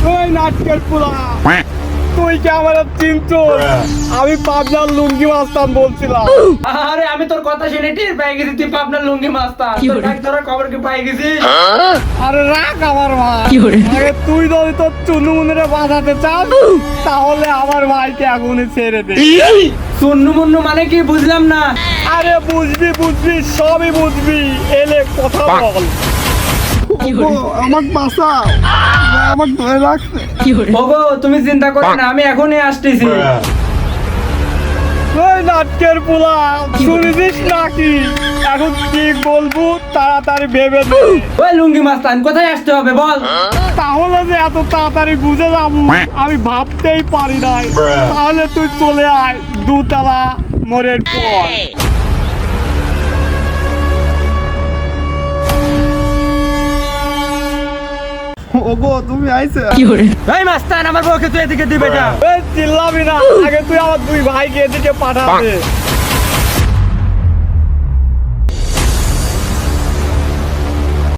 ওই নাটকের পোলা, তুই কি আমার চিনতো? আমি পাবনার লুঙ্গি মাস্তান বলছিলাম। আরে আমি তোর কথা শুনে টের পেয়ে গেছি তুই পাবনার লুঙ্গি মাস্তান। তোর ভাই তোরা খবর কি পাই গেছিস? আরে রাখ আমার ভাই, আরে তুই যদি তোর চুনুমুনুরে বাঁধাতে চাস তাহলে আমার ভাইকে আগুনে ছেড়ে দে। সুন্নু মুন্নু মানে কি বুঝলাম না। আরে বুঝবি বুঝবি, সবই বুঝবি, এলে কথা বল। আমার বাসা আমার ধরে রাখছে। ওগো তুমি চিন্তা করো না, আমি এখনই আসতেছি। ওই নাটকের পোলা, শুনেছিস নাকি? এখন কি বলবো তাড়াতাড়ি ভেবে দে। ওই লুঙ্গি মাস্তান কোথায় আসতে হবে বল? তাহলে যে এত তাড়াতাড়ি বুঝে যাবো আমি ভাবতেই পারি নাই। তাহলে তুই চলে আয় দুতলা মোড়ের পর। ওগো তুমি আইছো? এই মাস্তান আমার বউকে তুই এদিকে দিবে না। এই চিল্লাবি না, আগে তুই আমার দুই ভাইকে এদিকে পাঠাবে।